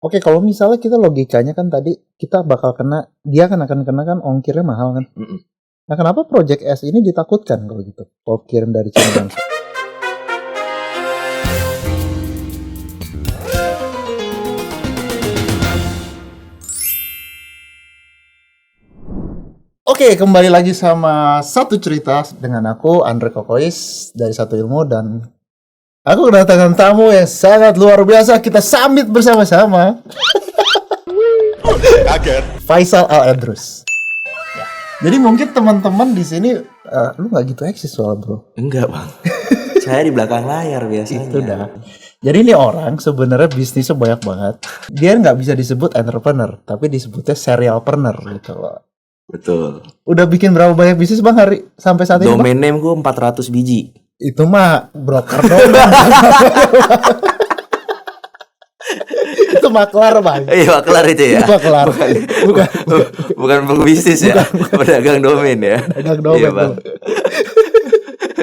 Oke, kalau misalnya kita logikanya kan tadi kita bakal kena, dia kan akan kena kan ongkirnya mahal kan. Nah, kenapa Project S ini ditakutkan kalau gitu? Kalau kirim dari Cina langsung. Oke, kembali lagi sama Satu Cerita dengan aku Andre Kokois dari Satu Ilmu, dan aku kedatangan tamu yang sangat luar biasa. Kita sambit bersama-sama. Kaget. Faisal Al-Edrus. Ya. Jadi mungkin teman-teman di sini lu nggak gitu eksis soal bro. Enggak bang, saya di belakang layar biasanya. Itu dah. Jadi ini orang sebenarnya bisnisnya banyak banget. Dia nggak bisa disebut entrepreneur, tapi disebutnya serialpreneur gitu loh. Betul. Udah bikin berapa banyak bisnis bang hari sampai saat ini? Domain name gue 400 biji. Itu mah broker doang. Itu maklar bang. Iya maklar itu ya. Itu maklar. Bukan pebisnis ya. Pedagang domain ya. Dagang domain. Iya bang.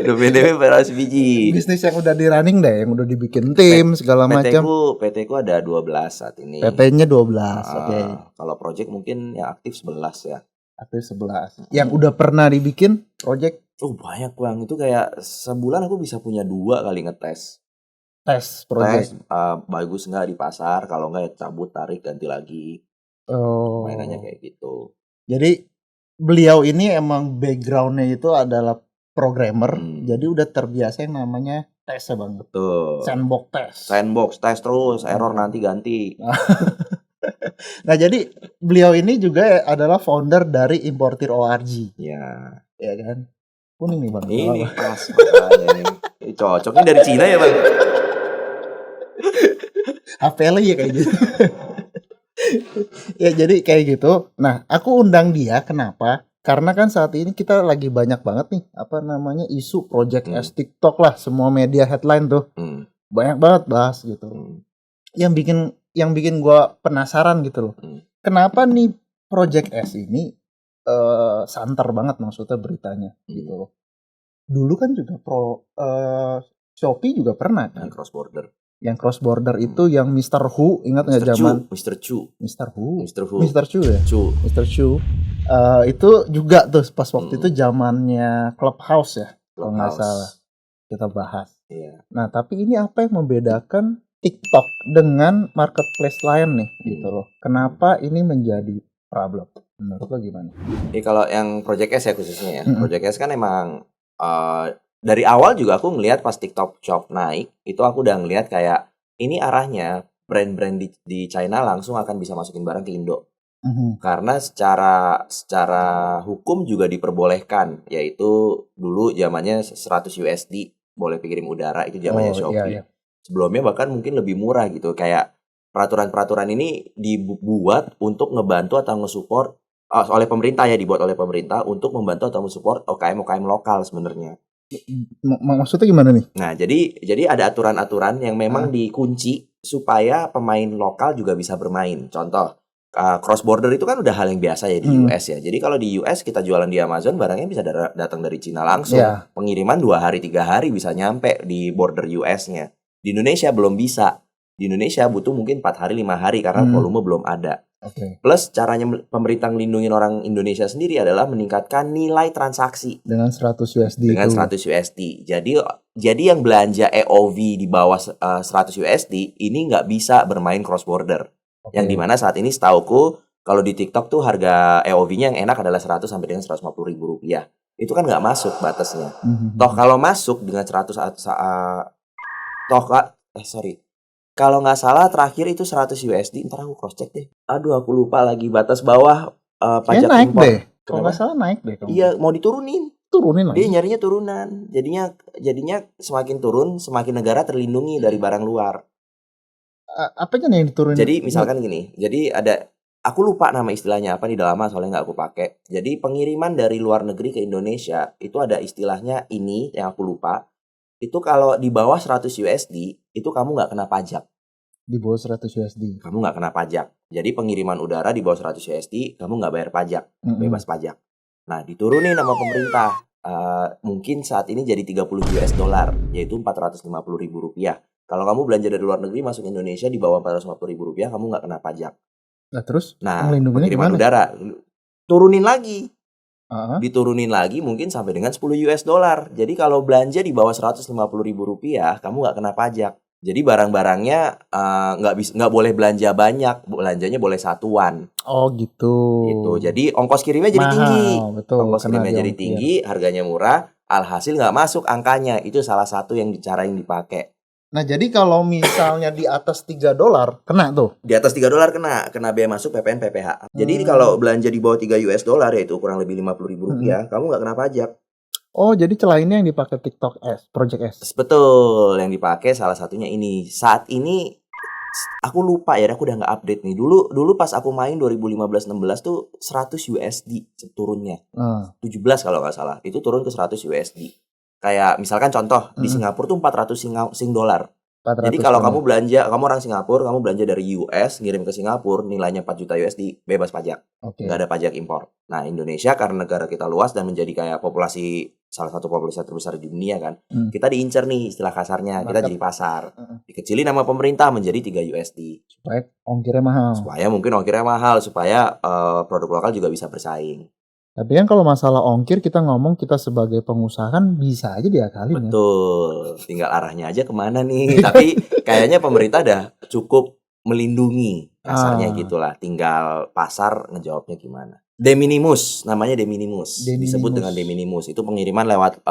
Domain name 400 biji. Bisnis yang udah di running deh, yang udah dibikin tim segala macam. PT ku ada 12 saat ini. PT-nya 12. Oke. Kalau project mungkin yang aktif 11 ya. Aktif 11. Yang udah pernah dibikin project? Oh banyak bang. Itu kayak sebulan aku bisa punya 2 kali ngetes. Tes project. Bagus nggak di pasar, kalau nggak ya cabut, tarik, ganti lagi. Oh. Mainannya kayak gitu. Jadi beliau ini emang backgroundnya itu adalah programmer, jadi udah terbiasa yang namanya tes ya bang. Betul. Sandbox tes terus, error nanti ganti. Nah jadi beliau ini juga adalah founder dari Importir ORG. Ya. Ya kan. Kuning nih bang. Ini pas makanya ini. Cocoknya dari Cina ya bang. HPL ya kayak gitu. Ya jadi kayak gitu. Nah aku undang dia kenapa? Karena kan saat ini kita lagi banyak banget nih apa namanya isu Project S, TikTok lah, semua media headline tuh banyak banget bahas gitu. Yang bikin gue penasaran gitu loh. Kenapa nih Project S ini santer banget maksudnya beritanya gitu loh. Dulu kan juga Shopee juga pernah kan cross border. Yang cross border itu yang Mr. Who, ingat nggak zaman Mr. Chu ya? Mr. Chu. Itu juga tuh pas waktu itu zamannya Clubhouse ya, kalau nggak salah kita bahas. Iya. Nah tapi ini apa yang membedakan TikTok dengan marketplace lain nih gitu loh? Kenapa ini menjadi problem? Menurut lo gimana? Kalau yang Project S ya khususnya ya, Project S kan emang dari awal juga aku ngelihat pas TikTok Shop naik, itu aku udah ngelihat kayak ini arahnya brand-brand di China langsung akan bisa masukin barang ke Indo. Karena secara hukum juga diperbolehkan, yaitu dulu zamannya 100 USD boleh kirim udara, itu zamannya Shopee. Iya. Sebelumnya bahkan mungkin lebih murah gitu. Kayak peraturan-peraturan ini dibuat untuk ngebantu atau nge-support oleh pemerintah ya, dibuat oleh pemerintah untuk membantu atau mensupport UKM lokal sebenarnya. Maksudnya gimana nih? Nah, jadi ada aturan-aturan yang memang dikunci supaya pemain lokal juga bisa bermain. Contoh, cross border itu kan udah hal yang biasa ya di US ya. Jadi kalau di US kita jualan di Amazon, barangnya bisa datang dari Cina langsung. Yeah. Pengiriman 2 hari 3 hari bisa nyampe di border US-nya. Di Indonesia belum bisa. Di Indonesia butuh mungkin 4 hari 5 hari karena volume belum ada. Okay. Plus caranya pemerintah ngelindungin orang Indonesia sendiri adalah meningkatkan nilai transaksi dengan 100 USD. Dengan 100 USD. Jadi yang belanja EOV di bawah 100 USD ini nggak bisa bermain cross border. Okay. Yang dimana saat ini setauku kalau di TikTok tuh harga EOV-nya yang enak adalah 100 sampai dengan 150 ribu rupiah. Itu kan nggak masuk batasnya. Toh kalau masuk dengan 100 kalau nggak salah terakhir itu 100 USD, ntar aku cross check deh. Aduh aku lupa lagi batas bawah pajak naik impor. Deh. Kalau nggak salah naik deh. Iya mau diturunin lagi. Dia nyarinya turunan. Jadinya semakin turun semakin negara terlindungi dari barang luar. Apanya nih yang diturunin? Jadi misalkan gini, jadi aku lupa nama istilahnya apa nih, udah lama soalnya nggak aku pakai. Jadi pengiriman dari luar negeri ke Indonesia itu ada istilahnya ini yang aku lupa. Itu kalau di bawah 100 USD itu kamu nggak kena pajak. Di bawah 100 USD kamu nggak kena pajak. Jadi pengiriman udara di bawah 100 USD kamu nggak bayar pajak, bebas pajak. Nah diturunin sama pemerintah. Mungkin saat ini jadi 30 US dollar, yaitu 450 ribu rupiah. Kalau kamu belanja dari luar negeri masuk Indonesia di bawah Rp450.000, kamu nggak kena pajak. Nah terus Nah, melindunginya pengiriman gimana? udara turunin lagi. Uh-huh. Diturunin lagi mungkin sampai dengan $10. Jadi kalau belanja di bawah Rp150.000, kamu nggak kena pajak. Jadi barang-barangnya nggak boleh belanja banyak, belanjanya boleh satuan. Oh gitu. Gitu. Jadi ongkos kirimnya jadi tinggi. Mahal, betul. Ongkos Kena kirimnya jadi diongkir. tinggi, harganya murah, alhasil nggak masuk angkanya. Itu salah satu cara yang dipakai. Nah jadi kalau misalnya di atas $3 kena tuh. Di atas $3 kena bea masuk PPN PPH. Jadi kalau belanja di bawah $3 yaitu kurang lebih Rp50.000, kamu nggak kena pajak. Oh jadi celah ini yang dipakai TikTok S, Project S. Betul, yang dipakai salah satunya ini. Saat ini aku lupa ya, aku udah nggak update nih. Dulu pas aku main 2015-16 tuh 100 USD turunnya. 17 kalau nggak salah. Itu turun ke 100 USD. Kayak misalkan contoh di Singapura tuh 400 Sing dolar. Jadi kalau kamu belanja, kamu orang Singapura, kamu belanja dari US, ngirim ke Singapura, nilainya 4 juta USD, bebas pajak. Nggak ada pajak impor. Nah, Indonesia karena negara kita luas dan menjadi kayak salah satu populasi terbesar di dunia kan, kita diincar nih istilah kasarnya, kita jadi pasar. Dikecilin sama pemerintah menjadi 3 USD. Supaya ongkirnya mahal. Supaya produk lokal juga bisa bersaing. Tapi kan kalau masalah ongkir kita ngomong kita sebagai pengusaha kan bisa aja diakalin. Betul, tinggal arahnya aja kemana nih. Tapi kayaknya pemerintah udah cukup melindungi, kasarnya gitulah. Tinggal pasar ngejawabnya gimana. De minimis, namanya de minimis. Disebut dengan de minimis. Itu pengiriman lewat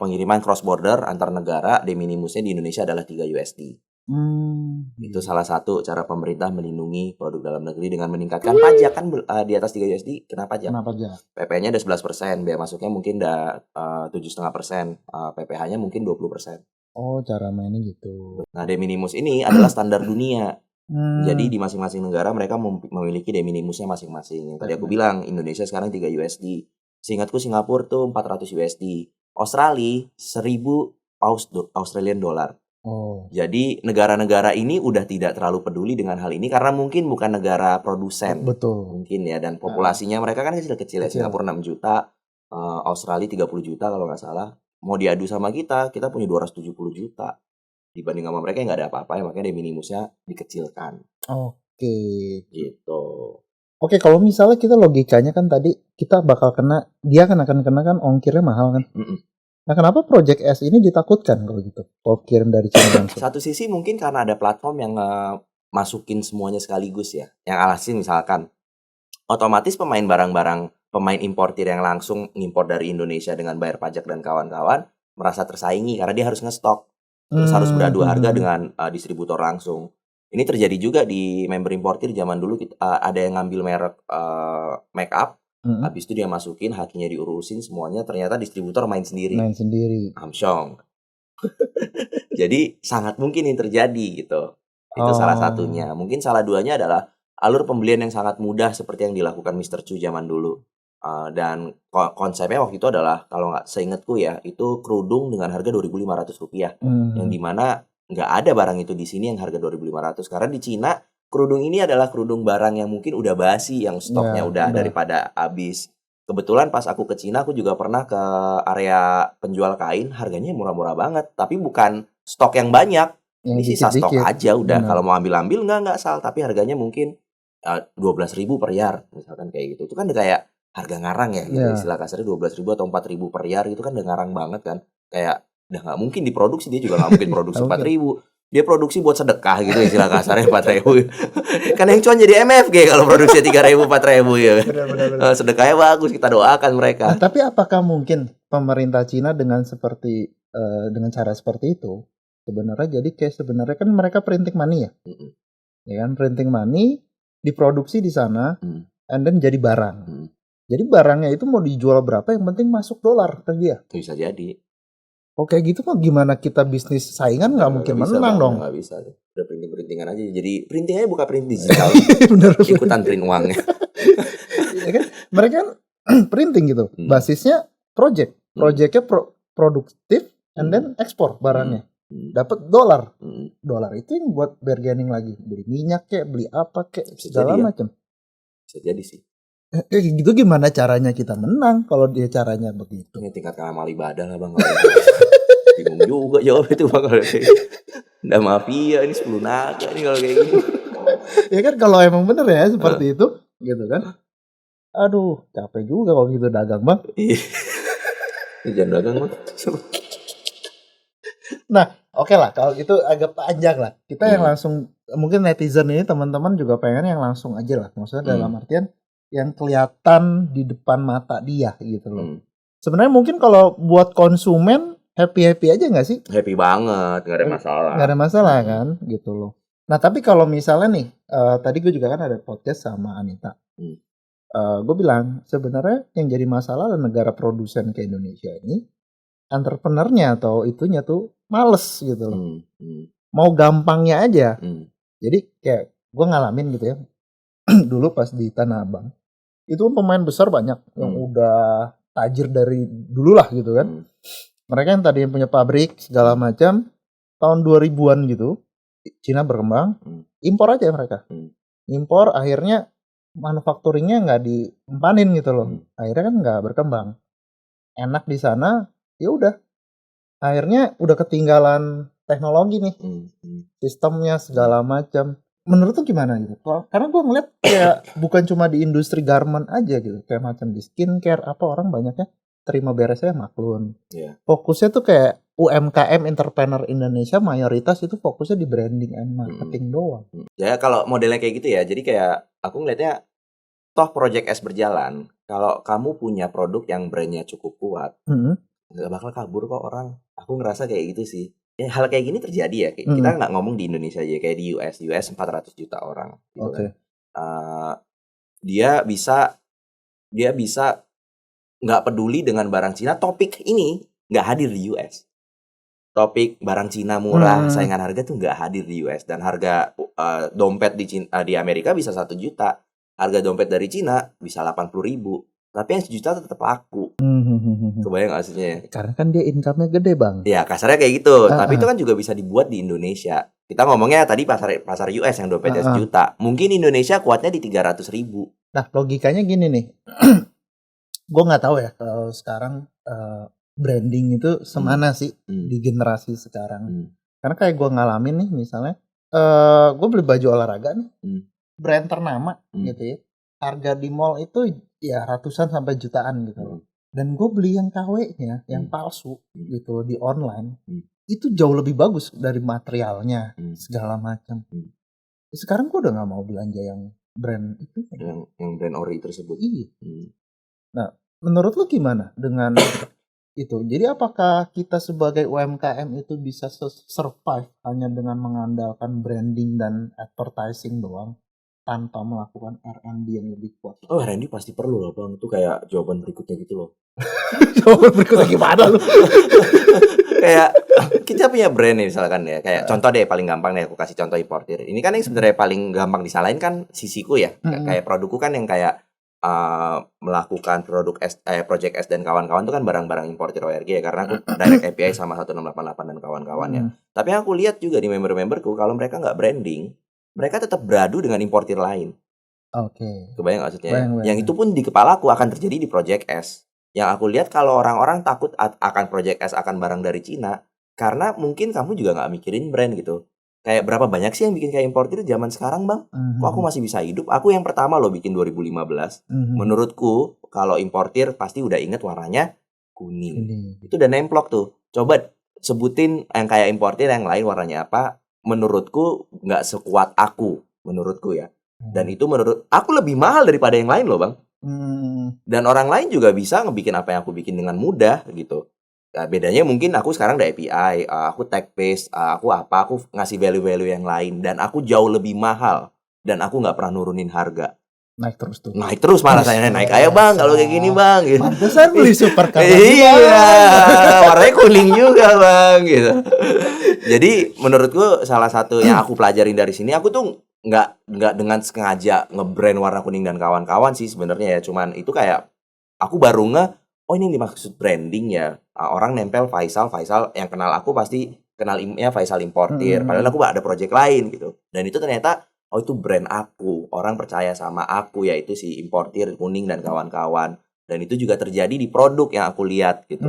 pengiriman cross border antar negara. De minimisnya di Indonesia adalah 3 USD. Itu salah satu cara pemerintah melindungi produk dalam negeri dengan meningkatkan pajak kan di atas 3 USD kena pajak. PPN-nya udah 11%, bea masuknya mungkin udah 7,5%, PPh-nya mungkin 20%. Oh, cara mainnya gitu. Nah, de minimis ini adalah standar dunia. Jadi di masing-masing negara mereka memiliki de minimisnya masing-masing. Yang tadi aku bilang Indonesia sekarang 3 USD. Seingatku Singapura tuh 400 USD. Australia 1000 Australian dollar. Jadi negara-negara ini udah tidak terlalu peduli dengan hal ini karena mungkin bukan negara produsen. Betul. Mungkin ya, dan populasinya mereka kan kecil-kecil ya. Singapura 6 juta, Australia 30 juta kalau nggak salah. Mau diadu sama kita punya 270 juta. Dibanding sama mereka yang nggak ada apa-apa ya, makanya de minimisnya dikecilkan. Oke. Gitu. Oke, kalau misalnya kita logikanya kan tadi kita bakal dia akan kena kan ongkirnya mahal kan. Nah, kenapa Project S ini ditakutkan kalau gitu? Kirim dari China langsung. Satu sisi mungkin karena ada platform yang masukin semuanya sekaligus ya. Yang alhasil misalkan otomatis pemain importir yang langsung ngimpor dari Indonesia dengan bayar pajak dan kawan-kawan merasa tersaingi karena dia harus ngestok. Terus harus beradu harga dengan distributor langsung. Ini terjadi juga di member importir zaman dulu. Ada yang ngambil merek make up. Habis itu dia masukin, hakinya diurusin semuanya, ternyata distributor main sendiri. Amsyong. Jadi sangat mungkin yang terjadi gitu. Itu salah satunya. Mungkin salah duanya adalah alur pembelian yang sangat mudah seperti yang dilakukan Mr. Chu zaman dulu. Dan konsepnya waktu itu adalah, kalau nggak seingatku ya, itu kerudung dengan harga Rp2.500. Yang dimana nggak ada barang itu di sini yang harga 2.500. Karena di Cina kerudung ini adalah kerudung barang yang mungkin udah basi, yang stoknya udah daripada habis. Kebetulan pas aku ke Cina, aku juga pernah ke area penjual kain, harganya murah-murah banget. Tapi bukan stok yang banyak. Ini sisa stok aja udah. Kalau mau ambil nggak sal. Tapi harganya mungkin 12.000 per yard, misalkan kayak gitu. Itu kan udah kayak harga ngarang ya, gitu. Istilah kasarnya 12.000 atau 4.000 per yard, itu kan udah ngarang banget kan. Kayak udah nggak mungkin diproduksi, dia juga nggak mungkin produksi 4.000. Dia produksi buat sedekah gitu, istilah kasarnya 4.000. Kan yang cuan jadi MFG kalau produksi 3.000 4.000 ya. Benar. Sedekahnya bagus, kita doakan mereka. Nah, tapi apakah mungkin pemerintah Cina dengan cara seperti itu sebenarnya jadi kayak sebenarnya kan mereka printing money ya? Ya kan, printing money diproduksi di sana and then jadi barang. Jadi barangnya itu mau dijual berapa yang penting masuk dolar ke dia. Bisa jadi. Oke gitu mah gimana kita bisnis saingan nggak mungkin menang dong. Nggak bisa. Udah printingan aja. Jadi printingnya bukan print digital. Ikutan print uangnya. Ya kan? Mereka kan printing gitu. Basisnya projectnya produktif and then ekspor barangnya. Dapat dolar. Dolar itu yang buat bargaining lagi. Beli minyak kek, beli apa kek, segala macam. Bisa jadi sih. Gitu gimana caranya kita menang kalau dia caranya begitu? Ini tingkat amal ibadah lah bang. Bingung juga jawab itu Bang kalau kayak gitu. Nggak mafia ini 10 naga nih kalau kayak gini. Ya kan kalau emang bener ya seperti itu gitu kan. Aduh, capek juga kalau gitu dagang, Bang. Iya. Jangan dagang Bang. Nah, oke lah kalau gitu agak panjang lah. Kita yang langsung, mungkin netizen ini teman-teman juga pengen yang langsung aja lah. Maksudnya dalam artian yang kelihatan di depan mata dia gitu loh. Sebenarnya mungkin kalau buat konsumen happy-happy aja nggak sih? Happy banget, nggak ada masalah. Nggak ada masalah kan, gitu loh. Nah tapi kalau misalnya nih, tadi gue juga kan ada podcast sama Anita. Gue bilang sebenarnya yang jadi masalah adalah negara produsen ke Indonesia ini, entrepreneurnya atau itunya tuh males gitu loh. Mau gampangnya aja. Jadi kayak gue ngalamin gitu ya. Dulu pas di Tanah Abang, itu pemain besar banyak yang udah tajir dari dulu lah gitu kan. Mereka yang tadi punya pabrik segala macam, tahun 2000-an gitu, Cina berkembang, impor aja mereka. Impor akhirnya manufacturingnya nggak diempanin gitu loh. Akhirnya kan nggak berkembang. Enak di sana, ya udah. Akhirnya udah ketinggalan teknologi nih, sistemnya segala macam. Menurut tuh gimana gitu? Karena gue ngeliat kayak bukan cuma di industri garment aja gitu, kayak macam di skincare apa orang banyaknya terima beresnya maklun. Fokusnya tuh kayak UMKM entrepreneur Indonesia mayoritas itu fokusnya di branding and marketing doang. Ya kalau modelnya kayak gitu ya, jadi kayak aku ngeliatnya toh Project S berjalan, kalau kamu punya produk yang brandnya cukup kuat, nggak bakal kabur kok orang. Aku ngerasa kayak gitu sih. Ya, hal kayak gini terjadi ya. Kita nggak ngomong di Indonesia aja, kayak di US 400 juta orang. Gitu kan. Dia bisa nggak peduli dengan barang Cina. Topik ini nggak hadir di US. Topik barang Cina murah, saingan harga tuh nggak hadir di US. Dan harga dompet di Amerika bisa 1 juta. Harga dompet dari Cina bisa 80.000. Tapi yang 1 juta tetap laku. Kebayang gak maksudnya? Karena kan dia income-nya gede bang. Ya kasarnya kayak gitu. Tapi itu kan juga bisa dibuat di Indonesia. Kita ngomongnya tadi pasar US yang dompetnya 1 juta. Mungkin Indonesia kuatnya di 300.000. Nah logikanya gini nih. Gue gak tahu ya kalau sekarang branding itu semana sih di generasi sekarang. Karena kayak gue ngalamin nih misalnya. Gue beli baju olahraga nih. Brand ternama gitu ya. Harga di mall itu ya ratusan sampai jutaan gitu. Dan gue beli yang KW-nya, yang palsu gitu di online, itu jauh lebih bagus dari materialnya segala macam. Sekarang gue udah nggak mau belanja yang brand itu, yang brand ori tersebut. Iya. Nah, menurut lo gimana dengan itu? Jadi apakah kita sebagai UMKM itu bisa survive hanya dengan mengandalkan branding dan advertising doang? Tanpa melakukan R&D yang lebih kuat. Oh R&D pasti perlu lah bang. Itu kayak jawaban berikutnya gitu loh. Jawaban berikutnya gimana lu? Kayak kita punya brand nih misalkan ya. Kayak contoh deh paling gampang deh aku kasih contoh importir. Ini kan yang sebenarnya paling gampang disalahin kan sisiku ya. Kayak produkku kan yang kayak melakukan Project S dan kawan-kawan itu kan barang-barang importir ORG ya. Karena aku direct API sama 1688 dan kawan-kawannya. Tapi aku lihat juga di member-memberku kalau mereka nggak branding, mereka tetap beradu dengan importir lain. Oke. Kebayang maksudnya? Yang itu pun di kepala aku akan terjadi di Project S. Yang aku lihat kalau orang-orang takut akan Project S akan barang dari Cina, karena mungkin kamu juga nggak mikirin brand gitu. Kayak berapa banyak sih yang bikin kayak importir zaman sekarang bang? Kok aku masih bisa hidup? Aku yang pertama loh bikin 2015. Menurutku kalau importir pasti udah inget warnanya kuning. Itu udah nemplok tuh. Coba sebutin yang kayak importir yang lain warnanya apa? Menurutku nggak sekuat aku, menurutku ya. Dan itu menurut aku lebih mahal daripada yang lain loh bang. Dan orang lain juga bisa ngebikin apa yang aku bikin dengan mudah gitu. Nah, bedanya mungkin aku sekarang ada API, aku tag based, aku ngasih value-value yang lain. Dan aku jauh lebih mahal. Dan aku nggak pernah nurunin harga. Naik terus tuh. Naik terus malah saya naik. Ayo bang, kalau kayak gini bang. Gitu. Pantesan beli supercar. Iya, warnanya kuning juga bang. Gitu. Jadi menurutku salah satu yang aku pelajarin dari sini, aku tuh nggak dengan sengaja nge-brand warna kuning dan kawan-kawan sih sebenarnya ya. Cuman itu kayak aku baru oh ini yang dimaksud branding ya. Orang nempel Faisal yang kenal aku pasti kenal Faisal importir. Padahal aku ada project lain gitu. Dan itu ternyata oh itu brand aku. Orang percaya sama aku yaitu si importir kuning dan kawan-kawan. Dan itu juga terjadi di produk yang aku lihat gitu.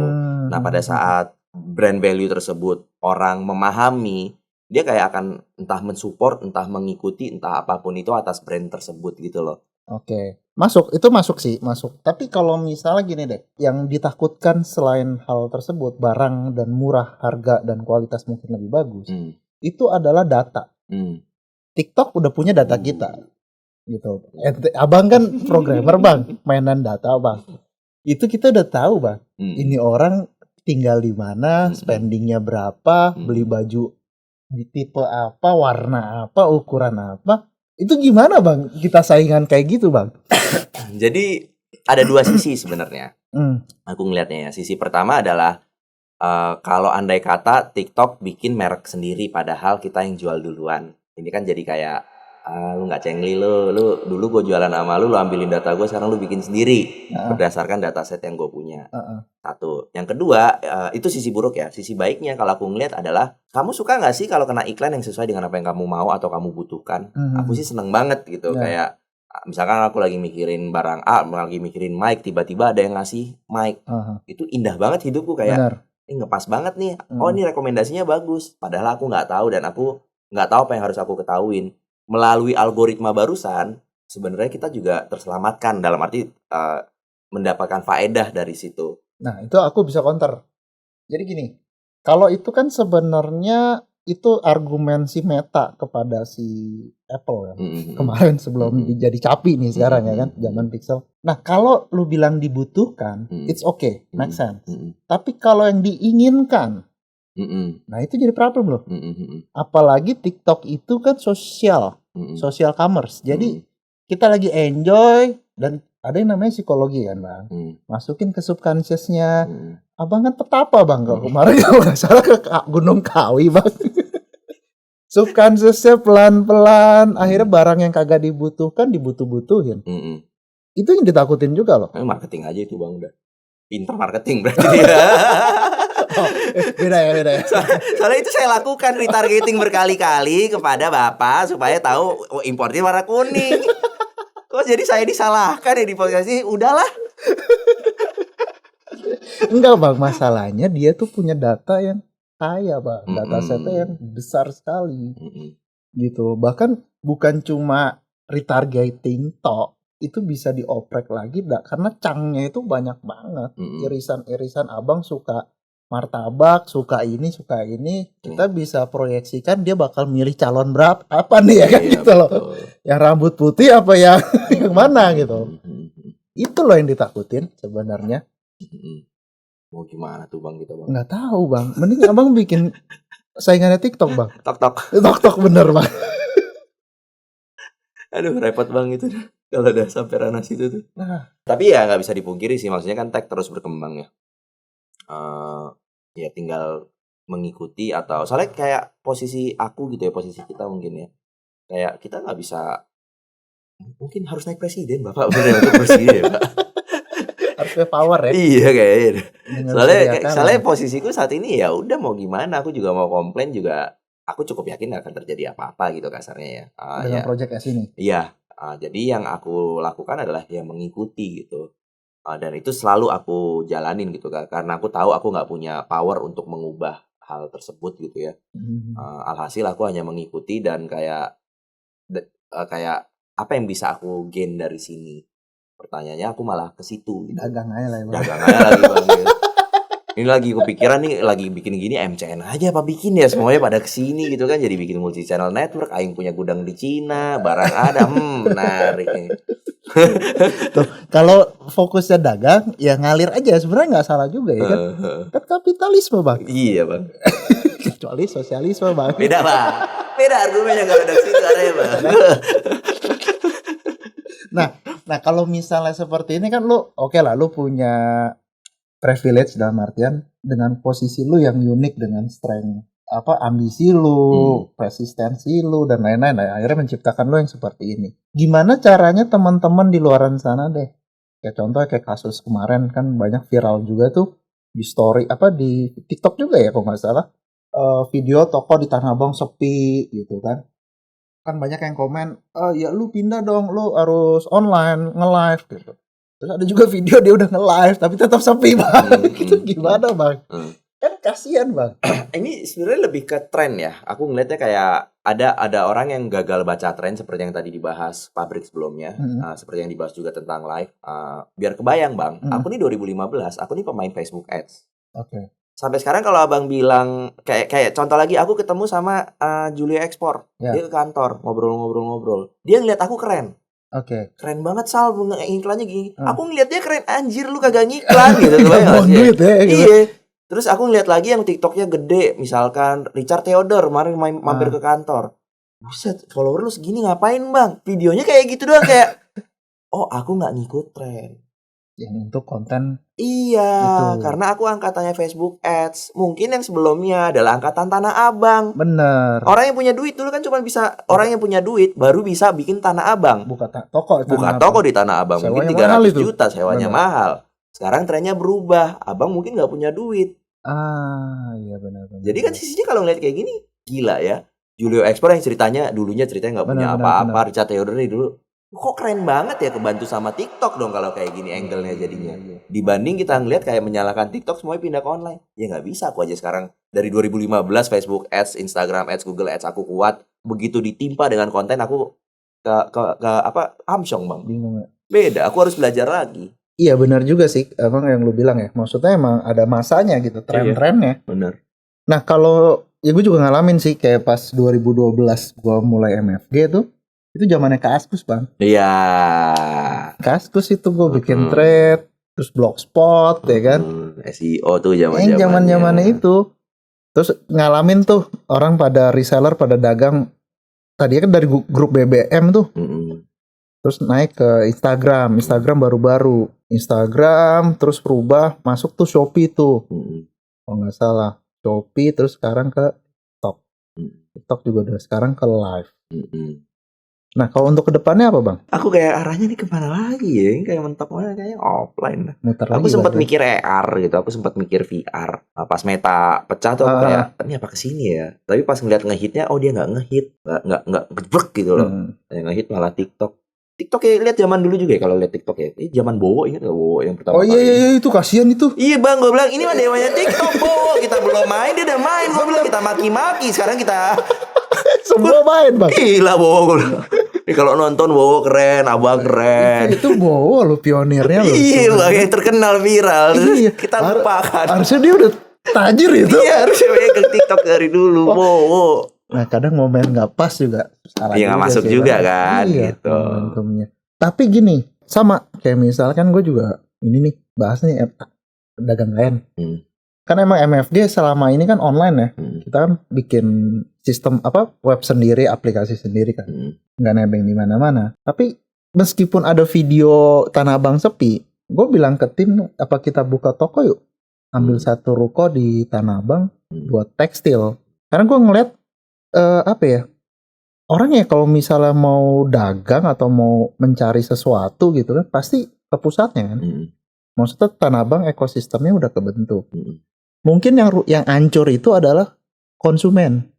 Nah pada saat brand value tersebut orang memahami, dia kayak akan entah mensupport, entah mengikuti, entah apapun itu atas brand tersebut gitu loh. Oke. Itu masuk sih, masuk. Tapi kalau misalnya gini deh, yang ditakutkan selain hal tersebut, barang dan murah, harga dan kualitas mungkin lebih bagus, itu adalah data. TikTok udah punya data kita, gitu. Abang kan programmer bang, mainan data bang. Itu kita udah tahu bang. Ini orang tinggal di mana, spendingnya berapa, beli baju di tipe apa, warna apa, ukuran apa. Itu gimana bang? Kita saingan kayak gitu bang? Jadi ada dua sisi sebenarnya. Aku ngelihatnya ya. Sisi pertama adalah kalau andai kata TikTok bikin merek sendiri, padahal kita yang jual duluan. Ini kan jadi kayak lu nggak cengli lu dulu gue jualan sama lu ambilin data gue, sekarang lu bikin sendiri berdasarkan dataset yang gue punya. Satu. Yang kedua, itu sisi buruk ya. Sisi baiknya kalau aku ngeliat adalah, kamu suka nggak sih kalau kena iklan yang sesuai dengan apa yang kamu mau atau kamu butuhkan? Aku sih seneng banget gitu. Kayak misalkan aku lagi mikirin barang A, lagi mikirin mic, tiba-tiba ada yang ngasih mic. Itu indah banget hidupku, kayak ini ngepas banget nih. Oh, ini rekomendasinya bagus. Padahal aku nggak tahu dan aku nggak tahu apa yang harus aku ketahuin. Melalui algoritma barusan, sebenarnya kita juga terselamatkan, dalam arti mendapatkan faedah dari situ. Nah, itu aku bisa counter. Jadi gini, kalau itu kan sebenarnya itu argumen si Meta kepada si Apple ya. Kemarin sebelum jadi capi nih sekarang ya kan, zaman Pixel. Nah, kalau lu bilang dibutuhkan, it's okay, make sense. Tapi kalau yang diinginkan, nah itu jadi problem loh. Apalagi TikTok itu kan social commerce. Jadi kita lagi enjoy dan ada yang namanya psikologi kan bang. Masukin ke subconsciousnya. Abang kan petapa bang, kalau kemarin kalau nggak salah ke Gunung Kawi bang. Subconsciousnya pelan-pelan, akhirnya barang yang kagak dibutuhkan dibutuh-butuhin. Itu yang ditakutin juga loh. Marketing aja itu bang, udah pinter marketing berarti dia. Beda ya. Soalnya itu saya lakukan retargeting berkali-kali kepada bapak supaya tahu impornya warna kuning. Kok jadi saya disalahkan ya di podcast ini? Udahlah. Enggak bang, masalahnya dia tuh punya data yang kaya bang, data setnya yang besar sekali, gitu. Bahkan bukan cuma retargeting tok, itu bisa dioprek lagi, karena cangnya itu banyak banget. Irisan-irisan abang suka martabak, suka ini, kita bisa proyeksikan dia bakal milih calon berapa, apa nih ya kan gitu loh. Yang rambut putih apa yang mana gitu. Itu loh yang ditakutin sebenarnya. Mau gimana tuh bang kita bang? Nggak tahu bang. Mending abang bikin saingannya TikTok bang. Tok bener bang. Aduh repot bang itu kalau udah sampai ranah situ tuh. Tapi ya nggak bisa dipungkiri sih, maksudnya kan tech terus berkembang ya. Ya tinggal mengikuti, atau soalnya kayak posisi aku gitu ya, posisi kita mungkin ya, kayak kita nggak bisa, mungkin harus naik presiden bapak, bener untuk presiden pak. Harus power ya. Iya kayaknya. Soalnya posisiku saat ini ya udah mau gimana, aku juga mau komplain juga, aku cukup yakin gak akan terjadi apa-apa gitu kasarnya ya. Dengan project S ini. Iya. Jadi yang aku lakukan adalah ya mengikuti gitu. Dan itu selalu aku jalanin gitu kan, karena aku tahu aku nggak punya power untuk mengubah hal tersebut gitu ya. Alhasil aku hanya mengikuti dan kayak apa yang bisa aku gain dari sini. Pertanyaannya aku malah ke situ gitu. Dagang aja lah lagi bang gitu. Ini lagi kepikiran nih, lagi bikin gini MCN aja apa bikin ya, semuanya pada kesini gitu kan, jadi bikin multi channel network. Aing punya gudang di Cina, barang ada, menarik nih. Tuh, kalau fokusnya dagang ya ngalir aja, sebenarnya nggak salah juga ya kan. Kan kapitalisme bang. Iya bang. Kecuali sosialisme bang. Beda bang. Beda argumennya kalau dari situ ada ya bang. Nah kalau misalnya seperti ini kan lu oke lah, lu punya privilege dalam artian dengan posisi lu yang unik, dengan strength ambisi lu, persistensi lu dan lain-lain, akhirnya menciptakan lu yang seperti ini. Gimana caranya teman-teman di luaran sana deh? Kayak contoh kayak kasus kemarin kan banyak viral juga tuh di story di TikTok juga ya kalau nggak salah, video toko di Tanah Abang sepi gitu kan. Kan banyak yang komen, ya lu pindah dong, lu harus online nge-live gitu. Terus ada juga video dia udah nge-live tapi tetap sepi bang. Itu gimana bang? Kan Kasian bang. Ini sebenarnya lebih ke tren ya. Aku ngelihatnya kayak ada orang yang gagal baca tren seperti yang tadi dibahas pabrik sebelumnya, seperti yang dibahas juga tentang live. Biar kebayang bang, aku nih 2015, aku nih pemain Facebook Ads. Oke. Sampai sekarang kalau abang bilang kayak contoh lagi, aku ketemu sama Julia Export, dia ke kantor ngobrol-ngobrol, dia ngeliat aku keren. Oke. Keren banget Sal, iklannya gini. Aku ngeliat dia keren, anjir lu kagak ngiklan gitu. Duit ya, gitu. Iya. Terus aku ngeliat lagi yang TikToknya gede, misalkan Richard Theodore kemarin mampir ke kantor. Buset, follower lu segini ngapain bang? Videonya kayak gitu doang, kayak oh aku nggak ngikut tren. Yang untuk konten. Iya, itu. Karena aku angkatannya Facebook Ads. Mungkin yang sebelumnya adalah angkatan Tanah Abang. Bener. Orang yang punya duit dulu kan cuma bisa, orang yang punya duit baru bisa bikin Tanah Abang. Buka toko di Tanah Abang. Sewanya mungkin 300 juta sewanya mahal. Sekarang trennya berubah. Abang mungkin nggak punya duit. Iya benar. Jadi kan sisinya kalau ngeliat kayak gini gila ya. Julio Export yang dulunya ceritanya nggak punya apa-apa. Richard Theodore dulu kok keren banget ya, kebantu sama TikTok dong kalau kayak gini angle-nya jadinya. Dibanding kita ngeliat kayak menyalahkan TikTok semuanya pindah ke online. Ya nggak bisa, aku aja sekarang dari 2015 Facebook Ads, Instagram Ads, Google Ads aku kuat. Begitu ditimpa dengan konten aku ke amsyong bang. Bingung ya. Beda, aku harus belajar lagi. Iya benar juga sih, emang yang lu bilang ya. Maksudnya emang ada masanya gitu, tren-trennya. Bener. Nah kalau ya gue juga ngalamin sih kayak pas 2012 gue mulai MFG tuh. Itu zamannya Kaskus bang. Iya. Kaskus itu gue bikin thread, terus blogspot ya kan. SEO tuh zamannya itu. Terus ngalamin tuh orang pada reseller pada dagang. Tadinya kan dari grup BBM tuh. Terus naik ke Instagram baru-baru. Instagram terus berubah masuk tuh Shopee tuh. Kalau nggak salah Shopee terus sekarang ke TikTok. TikTok juga udah sekarang ke live. Nah kalau untuk kedepannya apa bang? Aku kayak arahnya nih kemana lagi ya? Kayak mentok mana kayaknya offline. Aku sempat mikir AR gitu, aku sempat mikir VR. Pas Meta pecah tuh aku kayak ini apa kesini ya? Tapi pas ngeliat ngehitnya, oh dia nggak ngehit, nggak gebrek gitu loh. Yang ngehit malah TikTok. TikTok ya lihat zaman dulu juga ya kalau lihat TikTok ya. Zaman Bowo, ingat nggak Bowo yang pertama kali? Oh iya itu kasihan itu. Iya bang, gue bilang ini mah dewanya TikTok Bowo. Kita belum main dia udah main. Gue bilang kita maki-maki. Sekarang kita semua main bang. Gila Bowo gue bilang. Kalau nonton Bowo keren, abang keren. Itu Bowo lo pionirnya lo. Iya bang, yang terkenal viral. Iya. Kita lupakan. Harusnya dia udah tajir itu. Iya harusnya megang TikTok dari dulu Bowo. Nah kadang momen nggak pas juga. Iya nggak masuk juga kan gitu. Momentumnya. Tapi gini, sama kayak misalkan gue juga ini nih bahas nih dagang kain. Kan emang MFG selama ini kan online ya. Kita kan bikin sistem web sendiri, aplikasi sendiri kan. Nggak nebeng di mana-mana. Tapi meskipun ada video Tanah Abang sepi, gue bilang ke tim apa kita buka toko yuk. Ambil satu ruko di Tanah Abang buat tekstil. Karena gue ngeliat orang ya kalau misalnya mau dagang atau mau mencari sesuatu gitu kan pasti ke pusatnya kan. Maksudnya Tanah Abang ekosistemnya udah kebentuk. Mungkin yang hancur itu adalah konsumen,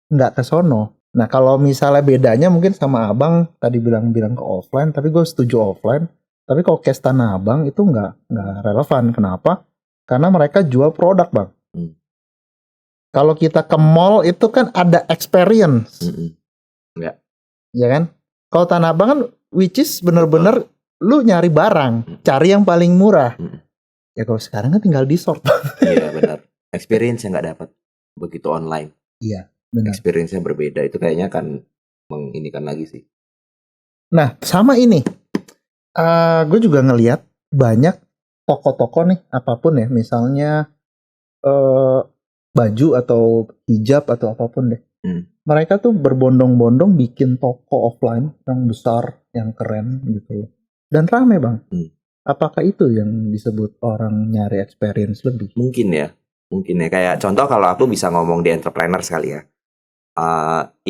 nggak ke sono. Nah kalau misalnya bedanya mungkin sama abang tadi bilang ke offline, tapi gue setuju offline. Tapi kalau case Tanah Abang itu nggak relevan. Kenapa? Karena mereka jual produk bang. Kalau kita ke mall itu kan ada experience, ya kan? Kalau Tanah Abang kan which is bener-bener lu nyari barang, cari yang paling murah. Ya kalau sekarang kan tinggal di sort. Iya benar. Experience yang nggak dapat begitu online. Iya benar. Experience yang berbeda itu kayaknya akan menginikan lagi sih. Nah sama ini, gue juga ngelihat banyak toko-toko nih apapun ya, misalnya baju atau hijab atau apapun deh. Mereka tuh berbondong-bondong bikin toko offline yang besar, yang keren gitu. Dan rame bang. Apakah itu yang disebut orang nyari experience lebih? Mungkin ya. Kayak contoh kalau aku bisa ngomong di entrepreneur sekali ya.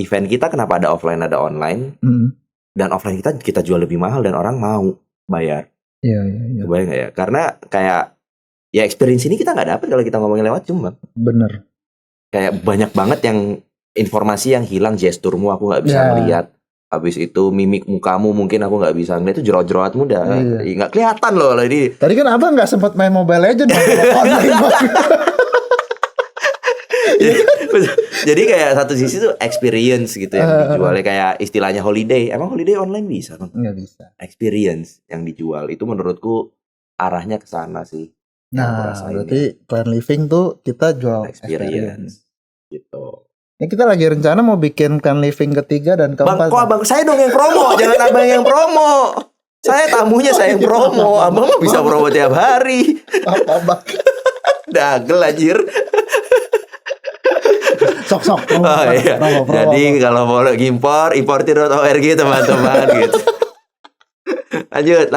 Event kita kenapa ada offline ada online? Dan offline kita jual lebih mahal dan orang mau bayar. Iya. Kebayang nggak ya? Karena kayak ya experience ini kita nggak dapat kalau kita ngomongin lewat Zoom bang. Bener. Kayak banyak banget yang informasi yang hilang, gesturmu aku nggak bisa melihat. Habis itu mimik mukamu mungkin aku nggak bisa ngeliat, itu jerawat-jerawatmu udah nggak kelihatan loh ini. Tadi kan abang nggak sempat main Mobile Legends online. Jadi kayak satu sisi tuh experience gitu yang dijualnya, kayak istilahnya holiday. Emang holiday online bisa kan? Nggak bisa. Experience yang dijual itu menurutku arahnya ke sana sih. Nah, berarti Clan Living tuh kita jual experience gitu. Ya, kita lagi rencana mau bikin Clan Living ketiga dan keempat. Bang, kok abang saya dong yang promo, jangan abang yang promo. Saya tamunya, saya yang promo. Abang mah bisa promo tiap hari. Apa bang? Dagel anjir. Sok. Iya. Jadi kalau mau impor, importir.org teman-teman gitu. Lanjut.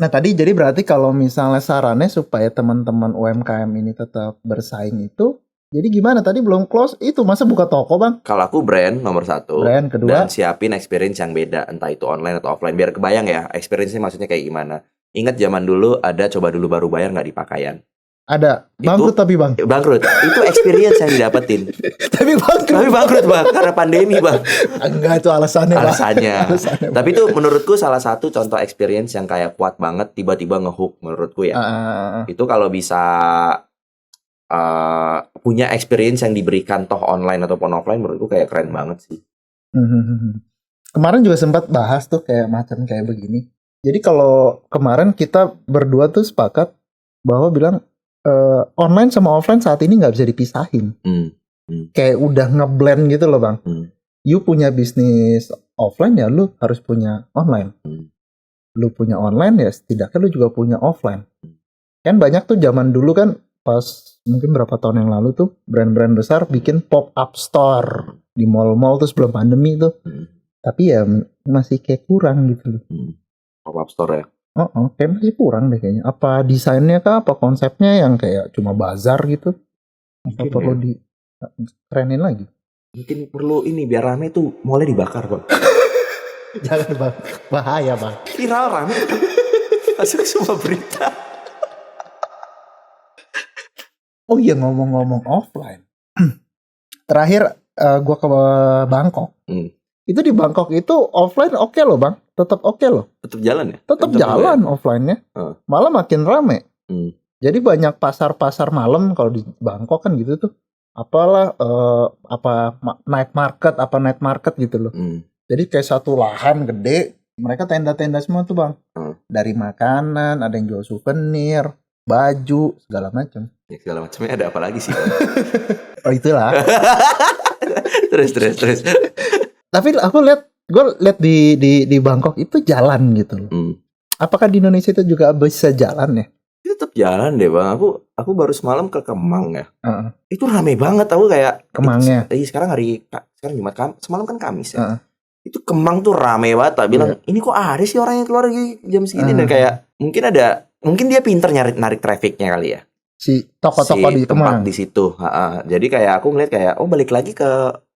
Nah tadi jadi berarti kalau misalnya sarannya supaya teman-teman UMKM ini tetap bersaing itu, jadi gimana? Tadi belum close itu, masa buka toko bang? Kalau aku brand nomor 1, brand kedua, dan siapin experience yang beda, entah itu online atau offline, biar kebayang ya experience-nya maksudnya kayak gimana. Ingat zaman dulu ada coba dulu baru bayar nggak di pakaian? Ada bangkrut itu, tapi bang bangkrut itu experience yang didapetin. tapi bangkrut bang karena pandemi bang. Enggak, itu alasannya. Tapi itu menurutku salah satu contoh experience yang kayak kuat banget, tiba-tiba ngehook menurutku ya. Itu kalau bisa punya experience yang diberikan toh online ataupun offline, menurutku kayak keren banget sih. Kemarin juga sempat bahas tuh kayak macam kayak begini. Jadi kalau kemarin kita berdua tuh sepakat bahwa bilang online sama offline saat ini nggak bisa dipisahin. Kayak udah ngeblend gitu loh bang. You punya bisnis offline ya lu harus punya online. Lu punya online ya setidaknya lu juga punya offline. Kan banyak tuh zaman dulu kan, pas mungkin berapa tahun yang lalu tuh brand-brand besar bikin pop-up store di mall-mall tuh sebelum pandemi tuh. Tapi ya masih kayak kurang gitu loh. Pop-up store ya? Kayak masih kurang deh kayaknya. Apa desainnya kah, apa konsepnya yang kayak cuma bazar gitu? Apa mungkin perlu di kerenin lagi? Mungkin perlu ini biar rame tuh mallnya dibakar bang. Jangan bang, bahaya bang. Viral rame, masuk semua berita. Oh iya, ngomong-ngomong offline. Terakhir gua ke Bangkok. Itu di Bangkok itu offline oke loh bang, tetap oke loh. Tetap jalan ya? Tetap jalan offline-nya. Malah makin rame. Jadi banyak pasar-pasar malam kalau di Bangkok kan gitu tuh. Apalah night market gitu loh. Jadi kayak satu lahan gede, mereka tenda-tenda semua tuh bang. Dari makanan, ada yang jual souvenir, baju, segala macam. Ya, segala macamnya ada apa lagi sih? Oh itulah. terus. Tapi gue lihat di Bangkok itu jalan gitu loh. Apakah di Indonesia itu juga bisa jalan ya? Tetap jalan deh bang. Aku baru semalam ke Kemang ya. Itu rame banget, aku kayak Kemangnya. Sekarang Jumat, semalam kan Kamis ya. Itu Kemang tuh rame banget. Tak bilang ini kok ada sih orang yang keluar jam segini, dan kayak mungkin dia pinter narik trafficnya kali ya. Si toko-toko di tempat di situ. Jadi kayak aku ngeliat kayak balik lagi ke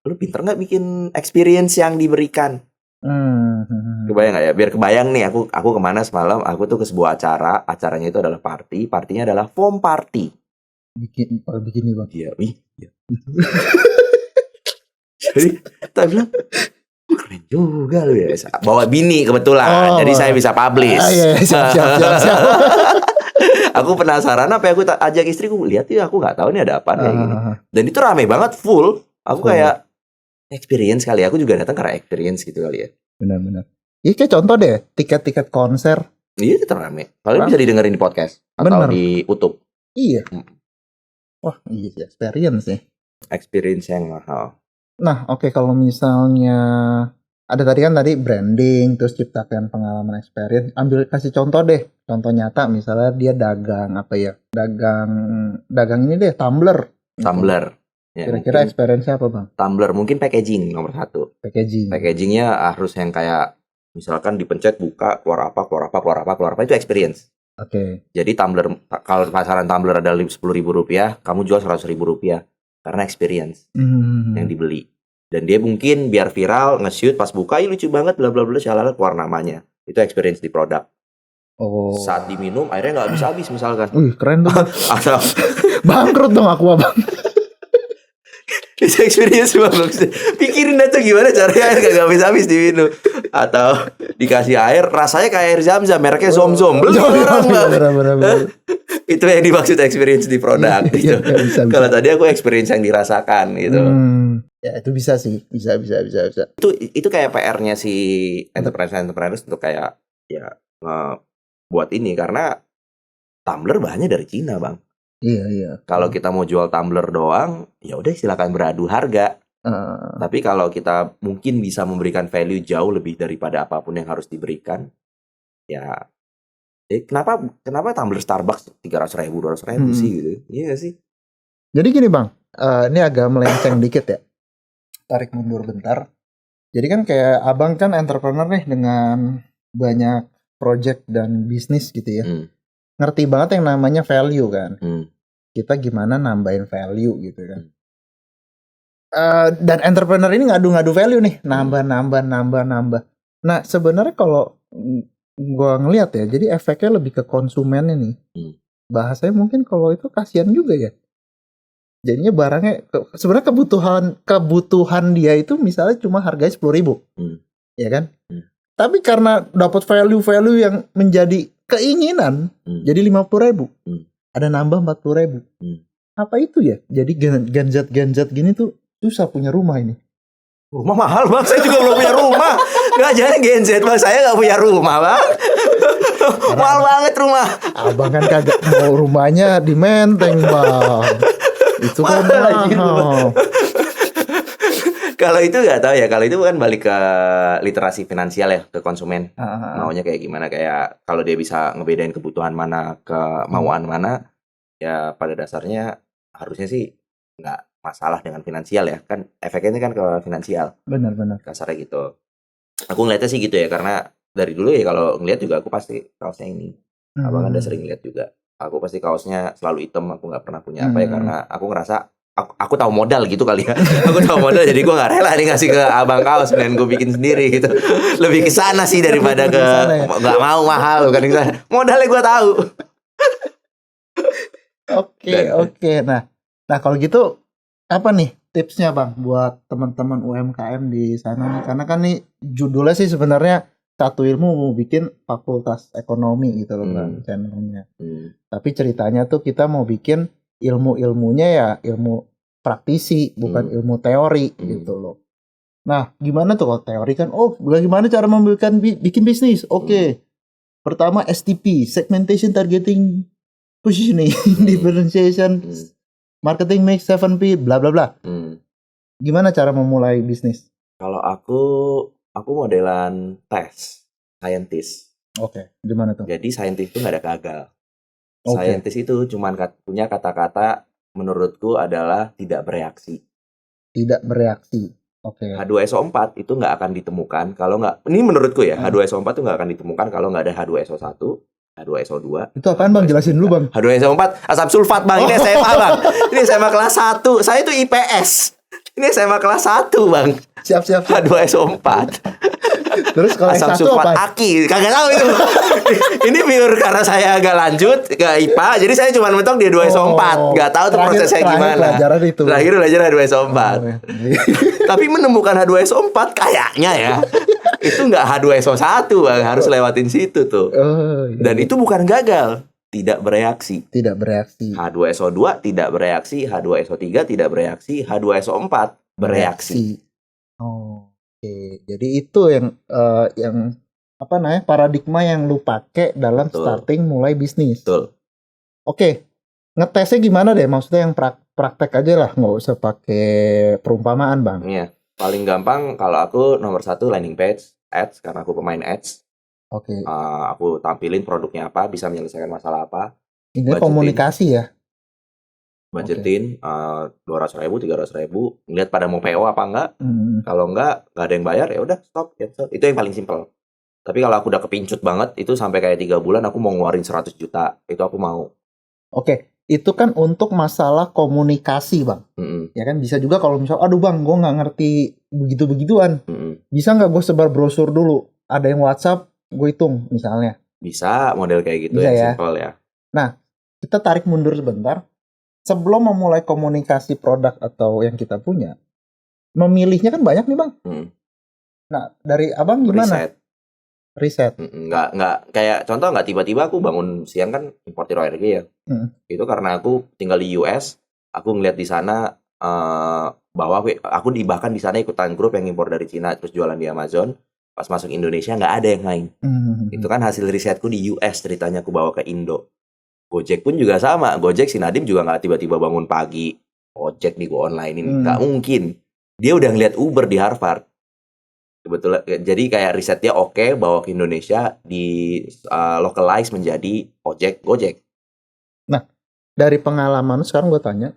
lu pinter nggak bikin experience yang diberikan. Kebayang nggak ya? Biar kebayang nih, aku kemana semalam? Aku tuh ke sebuah acaranya itu adalah partinya adalah foam party. Bikin bang. Iya. Jadi tak bilang keren juga lu ya. Bawa bini kebetulan, jadi saya bisa publish. Siap. Aku penasaran apa ya, aku ajak istriku lihat ya, aku nggak tahu nih ada apa kayak gini. Dan itu rame banget, full. Aku kayak experience kali. Aku juga datang karena experience gitu kali ya. Benar. Iya kayak contoh deh, tiket konser. Iya tetap rame. Kalau bisa didengerin di podcast atau di YouTube. Iya. Wah iya sih, experience sih. Experience yang mahal. Nah oke, kalau misalnya ada tadi branding, terus ciptakan pengalaman experience. Ambil kasih contoh deh, contoh nyata misalnya dia dagang apa ya? Dagang ini deh, tumbler. Ya, kira-kira experience-nya apa bang? Tumbler, mungkin packaging nomor 1. Packagingnya harus yang kayak misalkan dipencet buka keluar apa itu experience. Oke. Jadi tumbler, kalau pasaran tumbler ada Rp10.000, kamu jual Rp100.000 karena experience yang dibeli. Dan dia mungkin biar viral nge-shoot pas buka, lucu banget bla bla bla, shalala, keluar namanya. Itu experience di produk. Saat diminum airnya nggak habis-habis misalkan. Keren tuh. Atau bangkrut dong aku bang. Itu experience bagus. Pikirin aja gimana caranya air gak habis-habis diminum. Atau dikasih air rasanya kayak air Zam-Zam, mereknya Zom-Zom. Beli orang bang. Itu yang dimaksud experience di produk gitu. Bisa. Kalau tadi aku experience yang dirasakan gitu. Ya itu bisa sih, bisa. Itu kayak PR-nya si entrepreneur untuk kayak ya buat ini, karena tumbler bahannya dari Cina, Bang. Iya. Kalau kita mau jual tumbler doang, ya udah silakan beradu harga. Tapi kalau kita mungkin bisa memberikan value jauh lebih daripada apapun yang harus diberikan, ya kenapa tumbler Starbucks 300.000 200.000 sih gitu? Iya gak sih? Jadi gini Bang, ini agak melenceng dikit ya. Tarik mundur bentar. Jadi kan kayak abang kan entrepreneur nih dengan banyak project dan bisnis gitu ya. Ngerti banget yang namanya value kan. Kita gimana nambahin value gitu kan. Dan entrepreneur ini ngadu-ngadu value nih, nambah. Nah sebenarnya kalau gua ngelihat ya, jadi efeknya lebih ke konsumennya nih. Bahasanya mungkin kalau itu kasihan juga ya. Jadinya barangnya sebenarnya kebutuhan dia itu misalnya cuma harganya 10.000, ya kan? Tapi karena dapat value yang menjadi keinginan, jadi 50.000, ada nambah 40.000. Apa itu ya? Jadi ganjat gini tuh susah punya rumah ini. Rumah mahal Bang, saya juga belum punya rumah. Gak jadi Gen Z Bang, saya gak punya rumah Bang. Mahal banget rumah. Abang kan kagak mau rumahnya di Menteng Bang. Itu kan mahal. Kalau itu gak tahu ya, kalau itu kan balik ke literasi finansial ya, ke konsumen. Maunya kayak gimana, kayak kalau dia bisa ngebedain kebutuhan mana, kemauan mana, ya pada dasarnya harusnya sih gak masalah dengan finansial ya, kan efeknya ini kan ke finansial. Benar. Kasarnya gitu. Aku ngeliatnya sih gitu ya, karena dari dulu ya kalau ngeliat juga aku pasti kaosnya ini. Abang kan udah sering ngeliat juga. Aku pasti kaosnya selalu hitam, aku nggak pernah punya apa ya, karena aku ngerasa aku tahu modal gitu kali ya. Aku tahu modal, jadi gue nggak rela nih ngasih ke abang kaos dan gue bikin sendiri gitu. Lebih ke sana sih daripada ke nggak mau mahal kan ke sana. Modalnya gue tahu. Oke. Nah kalau gitu apa nih tipsnya Bang buat teman-teman UMKM di sana nih? Karena kan nih judulnya sih sebenarnya satu ilmu mau bikin fakultas ekonomi gitu loh Bang channelnya. Tapi ceritanya tuh kita mau bikin ilmu-ilmunya ya ilmu praktisi, bukan ilmu teori gitu loh. Nah gimana tuh kalau teori kan, gimana cara bikin bisnis? Oke. Pertama STP, segmentation, targeting, positioning, differentiation, marketing mix, 7P, bla bla bla. Gimana cara memulai bisnis? Kalau aku modelan scientist. Oke, gimana tuh? Jadi scientist itu nggak ada gagal. Scientist itu cuma punya kata-kata menurutku adalah tidak bereaksi. Tidak bereaksi. Oke. H2SO4 itu nggak akan ditemukan kalau nggak, ini menurutku ya, H2SO4 itu nggak akan ditemukan kalau nggak ada H2SO1, H2SO2. Itu apaan Bang? Jelasin dulu Bang. H2SO4 asam sulfat Bang. Ini SMA Bang. Ini SMA kelas 1. Saya itu IPS. Ini SMA kelas 1 Bang. Siap. H2SO4. Terus kalau asam S1 sulfat apa? aki. Kagak tahu itu. Ini pure karena saya agak lanjut ke IPA, jadi saya cuma mentok di H2SO4. Gak tahu tuh prosesnya gimana. Terakhir belajar H2SO4. Tapi menemukan H2SO4 kayaknya ya. Itu nggak H2SO1 Bang, harus lewatin situ tuh. Dan itu bukan gagal, tidak bereaksi. H2SO2 tidak bereaksi, H2SO3 tidak bereaksi, H2SO4 bereaksi. Oke. Jadi itu yang apa namanya, paradigma yang lu pakai dalam starting mulai bisnis. Betul. Oke. Ngetesnya gimana deh? Maksudnya yang praktek aja lah, nggak usah pakai perumpamaan Bang. Iya. Paling gampang kalau aku nomor 1 landing page, ads, karena aku pemain ads. Oke. Aku tampilin produknya apa, bisa menyelesaikan masalah apa. Ini komunikasi ya. Budgetin 200.000, 300.000, ngeliat pada mau PO apa enggak. Kalau enggak ada yang bayar, ya udah stop, cancel. Itu yang paling simpel. Tapi kalau aku udah kepincut banget, itu sampai kayak 3 bulan aku mau ngeluarin 100 juta, itu aku mau. Oke. Itu kan untuk masalah komunikasi Bang. Ya kan bisa juga kalau misal, aduh Bang, gue nggak ngerti begitu-begituan. Bisa nggak gue sebar brosur dulu? Ada yang WhatsApp, gue hitung misalnya. Bisa model kayak gitu, bisa, yang ya? simple ya. Nah, kita tarik mundur sebentar. Sebelum memulai komunikasi produk atau yang kita punya, memilihnya kan banyak nih Bang. Nah, dari Abang gimana? riset. Nggak kayak contoh, nggak tiba-tiba aku bangun siang kan importir ORG ya. Itu karena aku tinggal di US, aku ngeliat di sana bahwa aku bahkan di sana ikutan grup yang impor dari Cina terus jualan di Amazon. Pas masuk Indonesia nggak ada yang lain. Itu kan hasil risetku di US, ceritanya aku bawa ke Indo. Gojek pun juga sama. Gojek si Nadim juga nggak tiba-tiba bangun pagi ojek nih gue online ini, nggak mungkin. Dia udah ngeliat Uber di Harvard. Kebetulan, jadi kayak risetnya oke, bawa ke Indonesia, di localize menjadi Gojek. Nah, dari pengalaman sekarang gue tanya,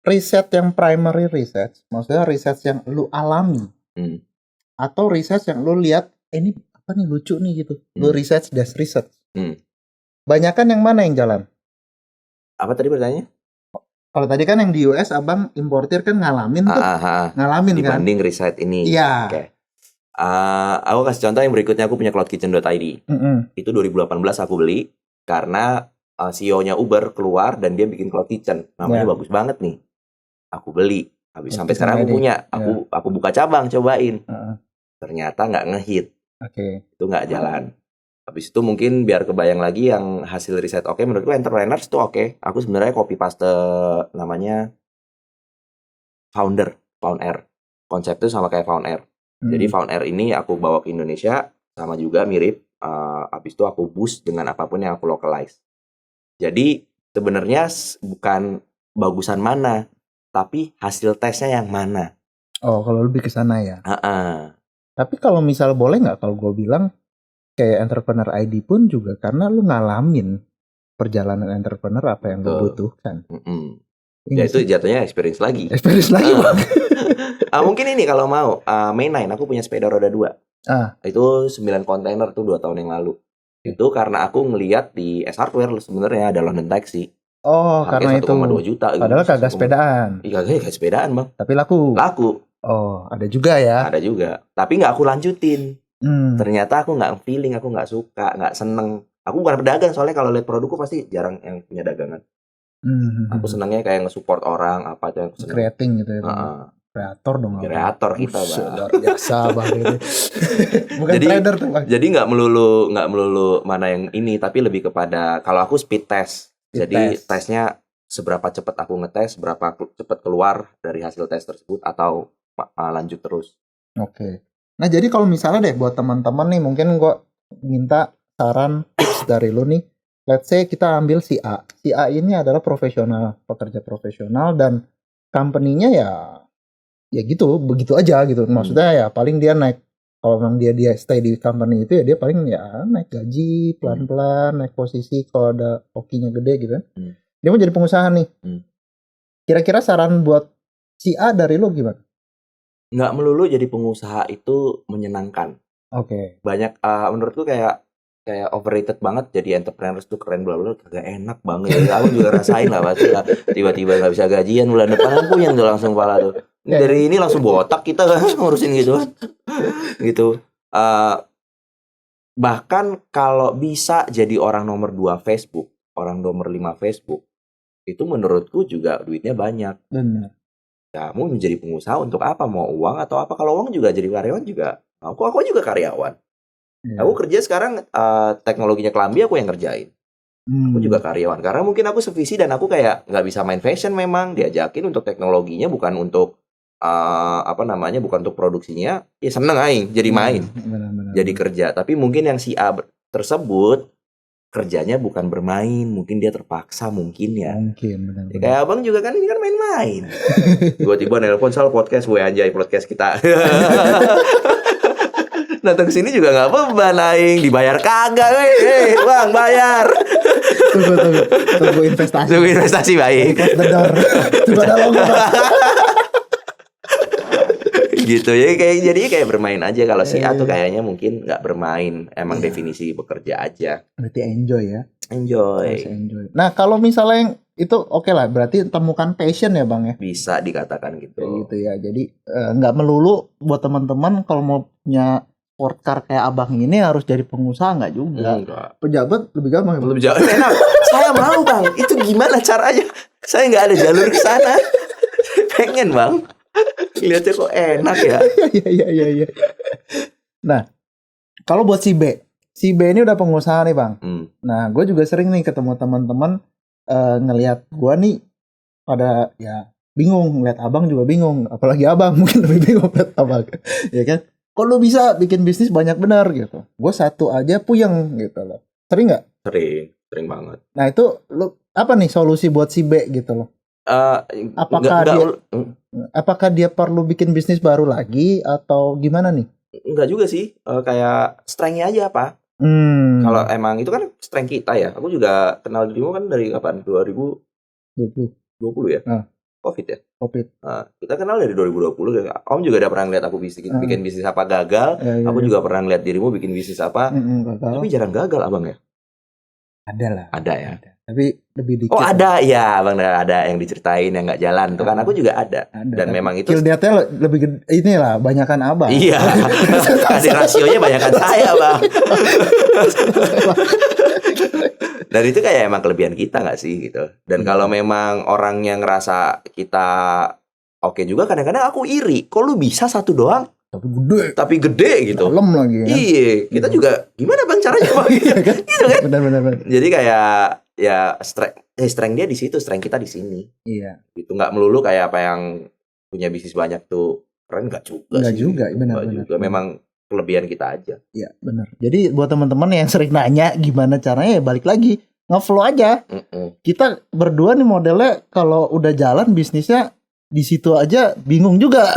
riset yang primary research, maksudnya riset yang lu alami, atau riset yang lu lihat, ini apa nih lucu nih gitu, lu research das research. Banyakan yang mana yang jalan? Apa tadi pertanyaannya? Kalau tadi kan yang di US abang importir kan ngalamin tuh, ngalamin dibanding kan? riset ini. Iya. Okay. Aku kasih contoh yang berikutnya. Aku punya cloudkitchen.id. Itu 2018 aku beli karena CEO-nya Uber keluar dan dia bikin cloud kitchen. Namanya bagus banget nih. Aku beli. Habis sampai sekarang aku punya. Aku buka cabang cobain. Ternyata nggak ngehit. Itu nggak jalan. Habis itu mungkin biar kebayang lagi yang hasil riset oke, menurutku entrepreneurs itu oke. Aku sebenarnya copy paste namanya Found R. Konsep itu sama kayak Found R. Jadi Found R ini aku bawa ke Indonesia, sama juga mirip. Habis itu aku boost dengan apapun yang aku localize. Jadi sebenarnya bukan bagusan mana, tapi hasil tesnya yang mana. Oh, kalau lebih ke sana ya. Tapi kalau misal boleh nggak kalau gue bilang kayak entrepreneur ID pun juga karena lu ngalamin perjalanan entrepreneur apa yang lu butuhkan. Ya itu jatuhnya experience lagi. Mungkin ini kalau mau mainline, aku punya sepeda roda 2. Itu 9 kontainer tuh 2 tahun yang lalu. Itu karena aku ngelihat di S Hardware sebenarnya ada London Taxi. Oh, karena 1,2 juta. Padahal kagak sepedaan. Iya, kagak sepedaan, Bang. Tapi laku. Oh, ada juga ya. Ada juga. Tapi nggak aku lanjutin. Ternyata aku nggak feeling, aku nggak suka, nggak seneng. Aku bukan pedagang, soalnya kalau lihat produkku pasti jarang yang punya dagangan. Aku senangnya kayak nge-support orang, apa yang aku seneng. Creating gitu ya. Kreator dong. Kreator kita, Bang. Luar biasa, Bang. Bukan jadi, trader tuh, Bang. Jadi nggak melulu mana yang ini, tapi lebih kepada kalau aku speed test. Jadi tesnya seberapa cepat aku ngetes, seberapa cepat keluar dari hasil tes tersebut, atau lanjut terus. Oke. Nah, jadi kalau misalnya deh buat teman-teman nih, mungkin gue minta saran tips dari lu nih. Let's say kita ambil si A. Si A ini adalah pekerja profesional, dan company-nya ya gitu, begitu aja gitu. Maksudnya ya paling dia naik, kalau memang dia stay di company itu ya dia paling ya naik gaji pelan-pelan, naik posisi kalau ada hokinya gede gitu kan. Dia mau jadi pengusaha nih. Kira-kira saran buat si A dari lu gimana? Nggak melulu jadi pengusaha itu menyenangkan. Banyak menurutku kayak overrated banget jadi entrepreneur tuh keren bla bla, kagak enak banget. Aku juga rasain lah pasti lah. Tiba-tiba nggak bisa gajian bulan depan, aku yang tuh langsung kepala tuh. Dari ini langsung botak kita kan ngurusin gitu. Gitu. Bahkan kalau bisa jadi orang nomor 2 Facebook, orang nomor 5 Facebook, itu menurutku juga duitnya banyak. Benar. Kamu menjadi pengusaha untuk apa? Mau uang atau apa? Kalau uang juga jadi karyawan juga. Aku juga karyawan. Aku kerja sekarang teknologinya Kelambi aku yang ngerjain. Aku juga karyawan. Karena mungkin aku sevisi dan aku kayak nggak bisa main fashion, memang diajakin untuk teknologinya, bukan untuk bukan untuk produksinya. Ya seneng aing jadi main. Jadi kerja. Tapi mungkin yang si A tersebut kerjanya bukan bermain, mungkin dia terpaksa mungkin ya. Benar. Ya, kayak abang juga kan ini kan main-main. Tiba-tiba nelpon soal podcast, gue anjay podcast kita. Datang ke sini juga nggak beban aing, dibayar kagak, bang bayar. Tunggu investasi. Tunggu investasi baik. Tunggu ada logo. Gitu ya, kayak bermain aja. Kalau si A tuh kayaknya mungkin nggak bermain, emang definisi bekerja aja. Berarti enjoy ya. Enjoy. Nah kalau misalnya yang itu oke lah, berarti temukan passion ya bang ya. Bisa dikatakan gitu. Gitu ya. Jadi nggak melulu buat teman-teman kalau mau punya sport car kayak abang ini harus jadi pengusaha, nggak juga. Pejabat lebih gampang. Lebih jauh. Enak. Saya mau bang. Itu gimana caranya? Saya nggak ada jalur ke sana. Pengen bang. Lihatnya kok enak ya. Iya. Nah, kalau buat si B, si B ini udah pengusaha nih bang. Nah gue juga sering nih ketemu teman-teman ngelihat gue nih pada ya bingung, ngeliat abang juga bingung, apalagi abang mungkin lebih bingung ngeliat abang, ya kan? Kok lu bisa bikin bisnis banyak benar gitu? Gue satu aja puyeng gitu loh. Sering nggak? Sering banget. Nah itu lu apa nih solusi buat si B gitu loh? Apakah dia perlu bikin bisnis baru lagi atau gimana nih? Enggak juga sih, kayak strength-nya aja apa? Kalau emang itu kan strength kita ya. Aku juga kenal dirimu kan dari kapan? 2020 ya? Covid ya? Covid. Nah, kita kenal dari 2020. Om juga udah pernah ngeliat aku bikin bisnis apa gagal. Aku juga pernah ngeliat dirimu bikin bisnis apa. Tapi jarang gagal abang ya? Ada lah. Ada ya? Tapi lebih dikit. Oh ada ya abang, ada yang diceritain yang nggak jalan tuh kan. Aku juga ada. Dan memang itu kill dia lebih gede, inilah banyakan abang. Iya. Kasih rasionya banyakan saya bang. Dan itu kayak emang kelebihan kita nggak sih gitu. Dan kalau memang orang yang ngerasa kita oke juga, kadang-kadang aku iri. Kok lu bisa satu doang? Tapi gede gitu. Dalam lagi. Kan? Iya. Kita juga gimana bang caranya bang? Gitu kan? Benar. Jadi kayak ya strength dia di situ, strength kita di sini. Iya. Itu nggak melulu kayak apa yang punya bisnis banyak tuh keren, nggak juga sih. Nggak juga, benar. Memang kelebihan kita aja. Iya, benar. Jadi buat teman-teman yang sering nanya gimana caranya, ya balik lagi nge-flow aja. Kita berdua nih modelnya kalau udah jalan bisnisnya di situ aja bingung juga.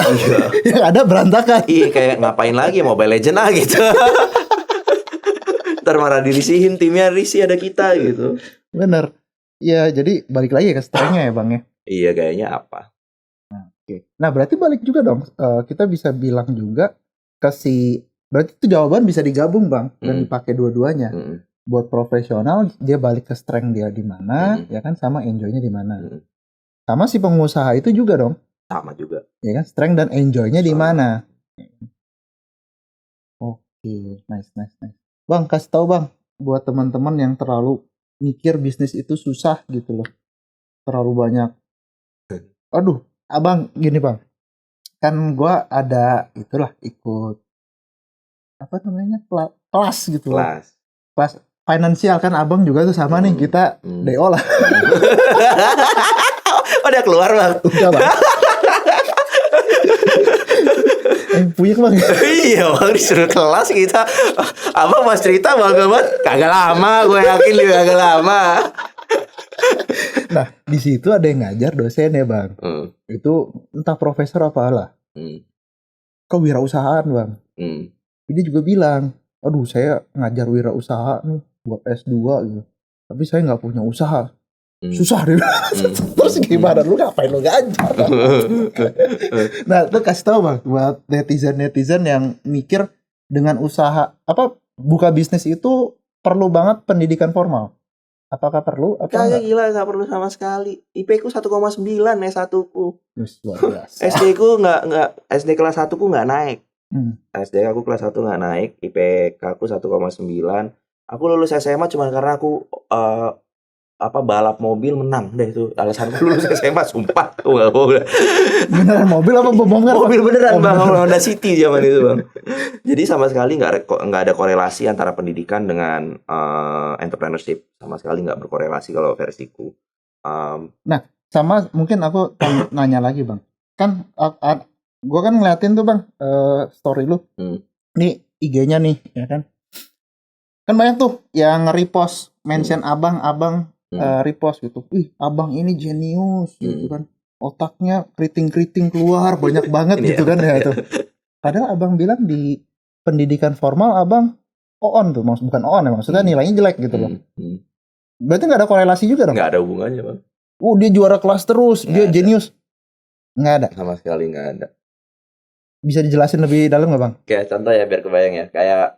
Yang ada berantakan. Iya, kayak ngapain lagi Mobile Legend gitu. Ntar marah dirisihin, timnya risih ada kita gitu. Bener. Ya jadi balik lagi ke strength-nya ya bang ya. Iya kayaknya apa. Nah berarti balik juga dong. Kita bisa bilang juga berarti itu jawaban bisa digabung bang dan dipakai dua-duanya. Buat profesional dia balik ke strength dia di mana, ya kan, sama enjoy-nya di mana. Sama si pengusaha itu juga dong. Sama juga. Ya kan, strength dan enjoy-nya di mana. Oke, nice. Bang, kasih tahu bang buat teman-teman yang terlalu mikir bisnis itu susah gitu loh. Terlalu banyak. Aduh, abang gini bang. Kan gue ada itulah ikut apa namanya kelas gitu loh. Kelas finansial kan abang juga tuh sama nih kita DO lah. Udah keluar bang. Udah bang. Puyeng bang. Iya bang, disuruh kelas kita. Abang mas cerita bang kagak lama, gue yakin dia kagak lama. Nah di situ ada yang ngajar dosen ya bang. Itu entah profesor apalah. Kewirausahaan bang. Dia juga bilang, aduh saya ngajar wirausaha nih buat S2 gitu. Tapi saya nggak punya usaha. Susah deh. Terus gimana lu ngapain lu ngajar? Nah lu kasih tahu bang buat netizen yang mikir dengan usaha buka bisnis itu perlu banget pendidikan formal. Apakah perlu? Kagak, gila, gak perlu sama sekali. IP ku 1,9 S1 ku. Luar biasa. SD ku nggak SD kelas 1 ku nggak naik. SD aku kelas 1 nggak naik. IPK ku 1,9. Aku lulus SMA cuma karena aku balap mobil menang deh itu alasanku lulus SMA, sumpah. Beneran mobil apa bohongan? Mobil beneran bang, Honda City zaman itu bang. Jadi sama sekali nggak ada korelasi antara pendidikan dengan entrepreneurship, sama sekali nggak berkorelasi kalau versiku. Nah sama mungkin aku nanya lagi bang, kan gue kan ngeliatin tuh bang story lu, nih IG-nya nih ya kan banyak tuh yang repost mention abang repost gitu, abang ini jenius gitu kan, otaknya keriting keluar banyak banget gitu kan ya tuh. Padahal abang bilang di pendidikan formal abang on tuh, bukan on ya, maksudnya nilainya jelek gitu loh. Berarti nggak ada korelasi juga dong? Nggak ada hubungannya bang. Dia juara kelas terus, dia jenius. Nggak ada. Sama sekali nggak ada. Bisa dijelasin lebih dalam nggak bang? Kayak contoh ya biar kebayang ya, kayak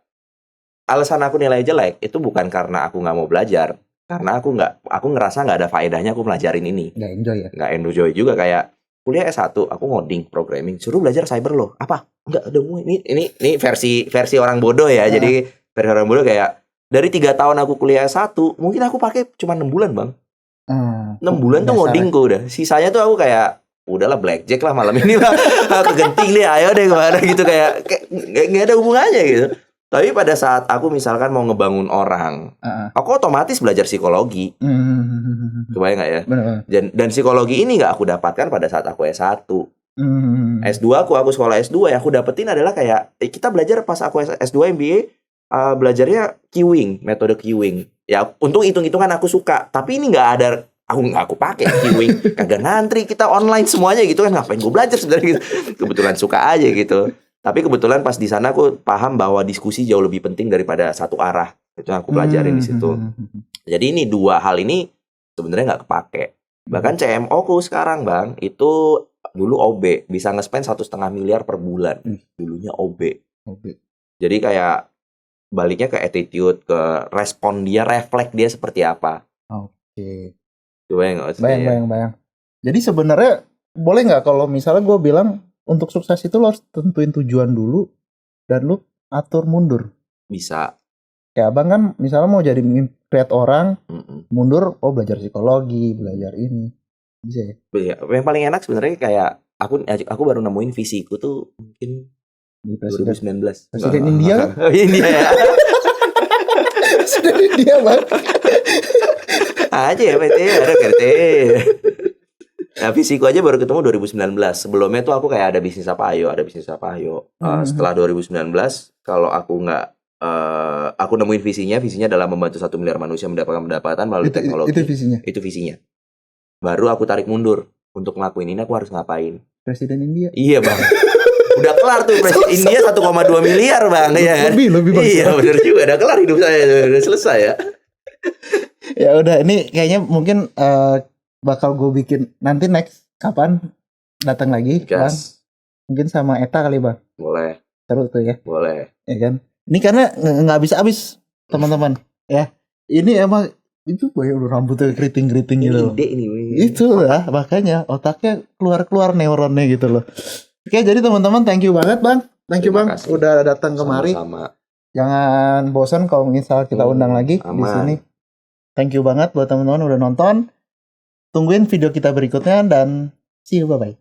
alasan aku nilai jelek itu bukan karena aku nggak mau belajar. Karena aku ngerasa nggak ada faedahnya aku pelajarin ini. Nggak enjoy ya? Nggak enjoy juga. Kayak kuliah S1 aku ngoding, programming, suruh belajar cyber loh. Apa? Nggak ada. Ini versi orang bodoh ya. Jadi versi orang bodoh kayak dari 3 tahun aku kuliah S1, mungkin aku pakai cuma 6 bulan bang. 6 bulan tuh ngodingku udah. Sisanya tuh aku kayak udahlah blackjack lah malam ini lah. Kegenting deh, ayo deh kemana gitu, kayak nggak ada hubungannya gitu. Tapi pada saat aku misalkan mau ngebangun orang, aku otomatis belajar psikologi. Kebayang nggak ya? Benar. Dan psikologi ini nggak aku dapatkan pada saat aku S1. S2 aku sekolah S2 yang aku dapetin adalah kayak kita belajar pas aku S2 MBA belajarnya queuing, metode queuing. Ya untung hitung-hitungan aku suka, tapi ini nggak ada, aku pakai queuing. Kagak ngantri, kita online semuanya gitu kan, ngapain gue belajar sebenarnya gitu. Kebetulan suka aja gitu. Tapi kebetulan pas di sana aku paham bahwa diskusi jauh lebih penting daripada satu arah. Itu yang aku pelajarin di situ. Jadi ini dua hal ini sebenarnya nggak kepake. Bahkan CMO ku sekarang bang itu dulu OB bisa nge-spend 1,5 miliar per bulan. Dulunya OB. Jadi kayak baliknya ke attitude, ke respon dia, refleks dia seperti apa. Oke. Bayang. Jadi sebenarnya boleh nggak kalau misalnya gue bilang untuk sukses itu lo harus tentuin tujuan dulu dan lo atur mundur. Bisa. Ya abang kan misalnya mau jadi create orang, mundur, belajar psikologi, belajar ini, bisa ya? Yang paling enak sebenarnya kayak aku baru nemuin visiku tuh mungkin di 2019. Presiden India. India ya. Presiden India bang. Aja ya PT, ada PT. Nah, visiku aja baru ketemu 2019. Sebelumnya tuh aku kayak ada bisnis apa ayo. Setelah 2019, kalau aku nggak aku nemuin visinya adalah membantu 1 miliar manusia mendapatkan pendapatan melalui teknologi. Itu visinya. Baru aku tarik mundur untuk ngelakuin ini, aku harus ngapain? Presiden India. Iya bang. Udah kelar tuh Presiden India 1,2 miliar bang. Lebih bang. Iya benar juga. Udah kelar hidup saya. Udah selesai ya. Ya udah, ini kayaknya mungkin bakal gue bikin nanti next kapan datang lagi bang? Mungkin sama Eta kali bang. Boleh. Seru tuh ya. Boleh. Ya kan. Ini karena nggak habis teman-teman ya. Ini emang itu banyak udah rambutnya keriting-keriting gitu. Itu lah makanya otaknya keluar neuronnya gitu loh. Oke, jadi teman-teman thank you banget bang. Thank you bang udah datang kemari. Sama-sama. Jangan bosan kalau misal kita undang lagi di sini. Thank you banget buat teman-teman udah nonton. Tungguin video kita berikutnya dan see you, bye-bye.